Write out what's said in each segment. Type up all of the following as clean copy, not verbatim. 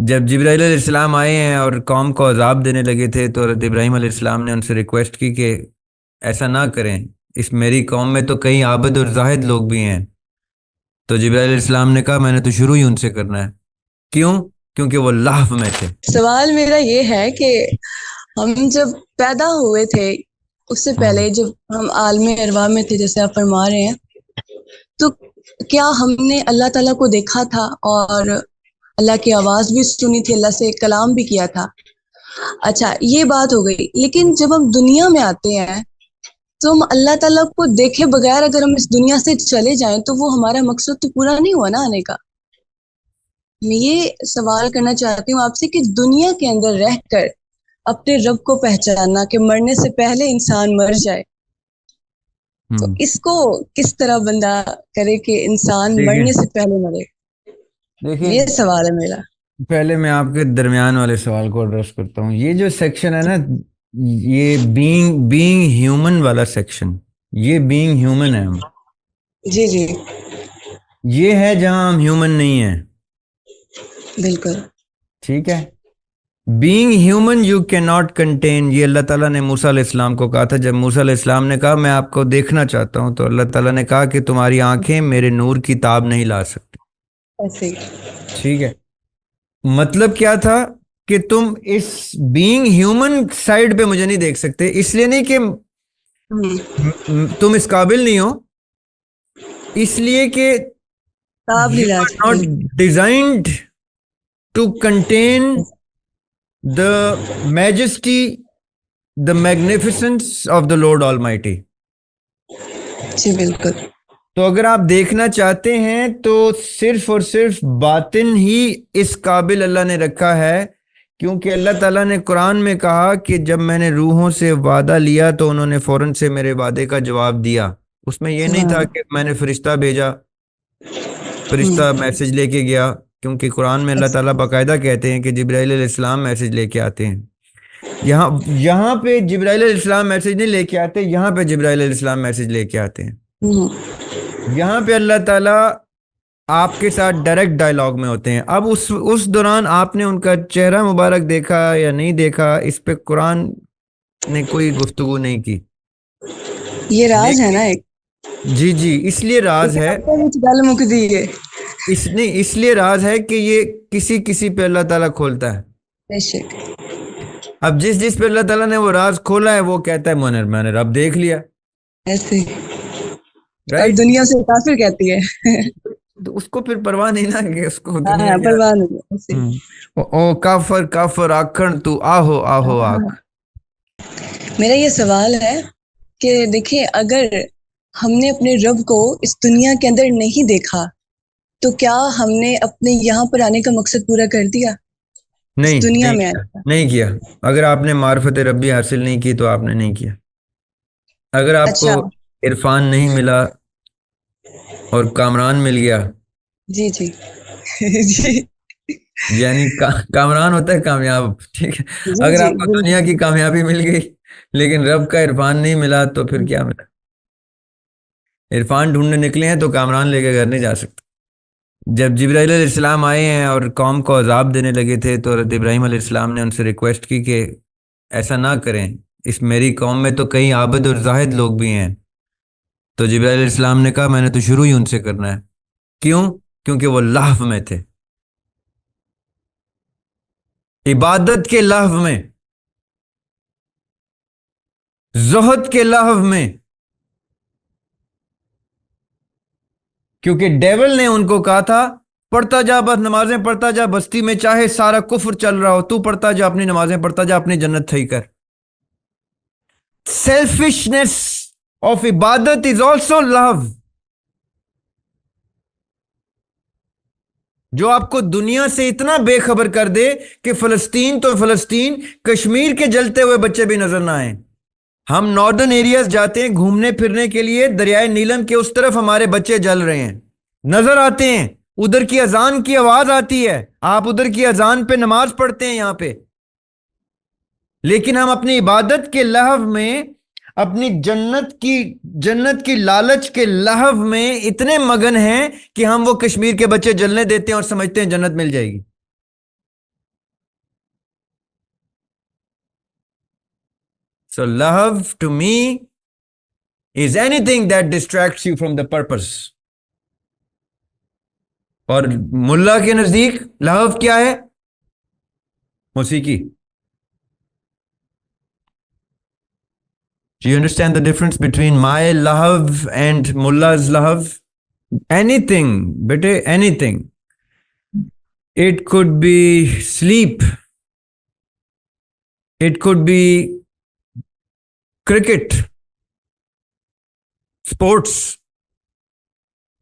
جب جبرائیل علیہ السلام آئے ہیں اور قوم کو عذاب دینے لگے تھے تو حضرت ابراہیم علیہ السلام نے ان سے ریکویسٹ کی کہ ایسا نہ کریں، اس میری قوم میں تو کئی عابد اور زاہد لوگ بھی ہیں۔ تو جبرائیل علیہ السلام نے کہا میں نے تو شروع ہی ان سے کرنا ہے۔ کیوں؟ کیونکہ وہ لہو میں تھے۔ سوال میرا یہ ہے کہ ہم جب پیدا ہوئے تھے اس سے پہلے جب ہم عالم ارواح میں تھے جیسے آپ فرما رہے ہیں، تو کیا ہم نے اللہ تعالیٰ کو دیکھا تھا اور اللہ کی آواز بھی سنی تھی، اللہ سے کلام بھی کیا تھا؟ اچھا، یہ بات ہو گئی۔ لیکن جب ہم دنیا میں آتے ہیں تو ہم اللہ تعالیٰ کو دیکھے بغیر اگر ہم اس دنیا سے چلے جائیں تو وہ ہمارا مقصد تو پورا نہیں ہوا نا آنے کا۔ میں یہ سوال کرنا چاہتی ہوں آپ سے کہ دنیا کے اندر رہ کر اپنے رب کو پہچاننا کہ مرنے سے پہلے انسان مر جائے، تو اس کو کس طرح بندہ کرے کہ انسان مرنے سے پہلے مرے؟ یہ سوال ہے میرا۔ پہلے میں آپ کے درمیان والے سوال کو ایڈریس کرتا ہوں۔ یہ جو سیکشن ہے نا، یہ بینگ ہیومن والا سیکشن، یہ بینگ ہیومن ہے ہم، جی جی، یہ ہے جہاں ہم ہیومن نہیں ہیں۔ بالکل ٹھیک ہے، being human you can not contain, یہ اللہ تعالیٰ نے موسیٰ علیہ السلام کو کہا تھا۔ جب موسیٰ علیہ السلام نے کہا میں آپ کو دیکھنا چاہتا ہوں، تو اللہ تعالیٰ نے کہا کہ تمہاری آنکھیں میرے نور کی تاب نہیں لا سکتی۔ ایسے ہی۔ ٹھیک ہے، مطلب کیا تھا کہ تم اس بینگ ہیومن سائڈ پہ مجھے نہیں دیکھ سکتے، اس لیے نہیں کہ تم اس قابل نہیں ہو، اس لیے کہ تاب you نہیں لا are سکتے۔ not designed to contain the majesty, the magnificence of the Lord Almighty۔ جی بالکل۔ تو اگر آپ دیکھنا چاہتے ہیں تو صرف اور صرف باطن ہی اس قابل اللہ نے رکھا ہے، کیونکہ اللہ تعالیٰ نے قرآن میں کہا کہ جب میں نے روحوں سے وعدہ لیا تو انہوں نے فوراً سے میرے وعدے کا جواب دیا۔ اس میں یہ نہیں تھا کہ میں نے فرشتہ بھیجا، فرشتہ میسج لے کے گیا، کیونکہ قرآن میں اللہ تعالیٰ باقاعدہ کہتے ہیں کہ جبرائیل علیہ السلام میسج لے کے آتے ہیں۔ یہاں پہ جبرائیل علیہ السلام میسج نہیں لے کے آتے، یہاں پہ جبرائیل علیہ السلام میسج لے کے آتے ہیں۔ یہاں پہ اللہ تعالیٰ آپ کے ساتھ ڈائریکٹ ڈائلاگ میں ہوتے ہیں۔ اب اس دوران آپ نے ان کا چہرہ مبارک دیکھا یا نہیں دیکھا، اس پہ قرآن نے کوئی گفتگو نہیں کی۔ یہ راز ہے نا ایک۔ جی جی، اس لیے راز ہے، اس لیے راز ہے کہ یہ کسی پہ اللہ تعالیٰ کھولتا ہے۔ بے شک۔ اب جس پہ اللہ تعالیٰ نے وہ راز کھولا ہے وہ کہتا ہے میں نے رب دیکھ لیا، ایسے اور دنیا سے کافر کہتی ہے، تو اس کو پھر پرواہ نہیں نا کہ اس کو پرواہ نہیں۔ او کافر آکھن تو آہو آکھ۔ میرا یہ سوال ہے کہ دیکھیں، اگر ہم نے اپنے رب کو اس دنیا کے اندر نہیں دیکھا تو کیا ہم نے اپنے یہاں پر آنے کا مقصد پورا کر دیا؟ نہیں، دنیا میں نہیں کیا۔ اگر آپ نے معرفت ربی حاصل نہیں کی تو آپ نے نہیں کیا۔ اگر آپ کو عرفان نہیں ملا اور کامران مل گیا، جی جی جی، یعنی کامران ہوتا ہے کامیاب، ٹھیک ہے۔ اگر آپ کو دنیا کی کامیابی مل گئی لیکن رب کا عرفان نہیں ملا تو پھر کیا ملا؟ عرفان ڈھونڈنے نکلے ہیں تو کامران لے کے گھر نہیں جا سکتے۔ جب جبرائیل علیہ السلام آئے ہیں اور قوم کو عذاب دینے لگے تھے تو حضرت ابراہیم علیہ السلام نے ان سے ریکویسٹ کی کہ ایسا نہ کریں، اس میری قوم میں تو کئی عابد اور زاہد لوگ بھی ہیں۔ تو جبرائیل علیہ السلام نے کہا میں نے تو شروع ہی ان سے کرنا ہے۔ کیوں؟ کیونکہ وہ لہو میں تھے، عبادت کے لہو میں، زہد کے لہو میں، کیونکہ ڈیول نے ان کو کہا تھا پڑھتا جا، بس نمازیں پڑھتا جا، بستی میں چاہے سارا کفر چل رہا ہو تو پڑھتا جا، اپنی نمازیں پڑھتا جا، اپنی جنت تھئی کر۔ سیلفشنس آف عبادت از آلسو لو، جو آپ کو دنیا سے اتنا بے خبر کر دے کہ فلسطین تو فلسطین، کشمیر کے جلتے ہوئے بچے بھی نظر نہ آئیں۔ ہم ناردرن ایریاز جاتے ہیں گھومنے پھرنے کے لیے، دریائے نیلم کے اس طرف ہمارے بچے جل رہے ہیں، نظر آتے ہیں، ادھر کی اذان کی آواز آتی ہے، آپ ادھر کی اذان پہ نماز پڑھتے ہیں یہاں پہ، لیکن ہم اپنی عبادت کے لہو میں، اپنی جنت کی لالچ کے لہو میں اتنے مگن ہیں کہ ہم وہ کشمیر کے بچے جلنے دیتے ہیں اور سمجھتے ہیں جنت مل جائے گی۔ So love to me is anything that distracts you from the purpose. اور ملا کے نزدیک لہو کیا ہے؟ موسیقی. Do you understand the difference between my love and mulla's love? Anything, bete, anything. It could be sleep. It could be cricket, sports,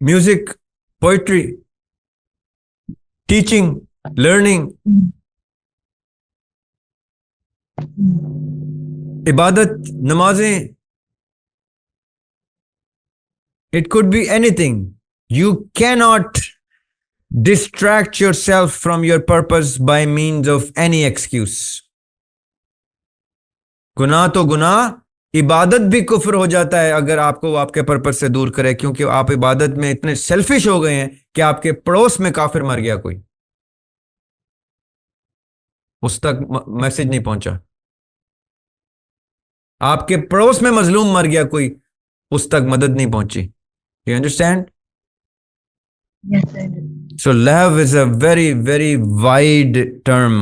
music, poetry, teaching, learning, عبادت, نمازیں. It could be anything. You cannot distract yourself from your purpose by means of any excuse. گناہ تو گناہ، عبادت بھی کفر ہو جاتا ہے اگر آپ کو آپ کے پرپس سے دور کرے، کیونکہ آپ عبادت میں اتنے سیلفش ہو گئے ہیں کہ آپ کے پڑوس میں کافر مر گیا کوئی، اس تک میسج نہیں پہنچا. آپ کے پڑوس میں مظلوم مر گیا کوئی، اس تک مدد نہیں پہنچی. You understand? Yes, sir. So love is a very very wide term.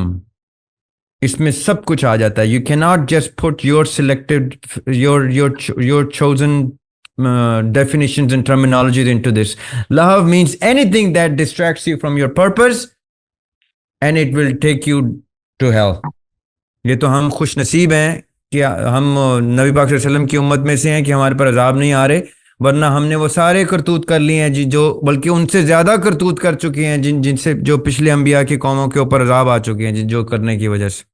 اس میں سب کچھ آ جاتا ہے. You cannot just put your selected your chosen definitions and terminologies into this. Love means anything that distracts you from your purpose and it will take you to hell. یہ تو ہم خوش نصیب ہیں کہ ہم نبی پاک صلی اللہ علیہ وسلم کی امت میں سے ہیں کہ ہمارے پر عذاب نہیں آ رہے، ورنہ ہم نے وہ سارے کرتوت کر لیے ہیں جو بلکہ ان سے زیادہ کرتوت کر چکے ہیں جن سے جو پچھلے انبیاء کی قوموں کے اوپر عذاب آ چکے ہیں جو کرنے کی وجہ سے.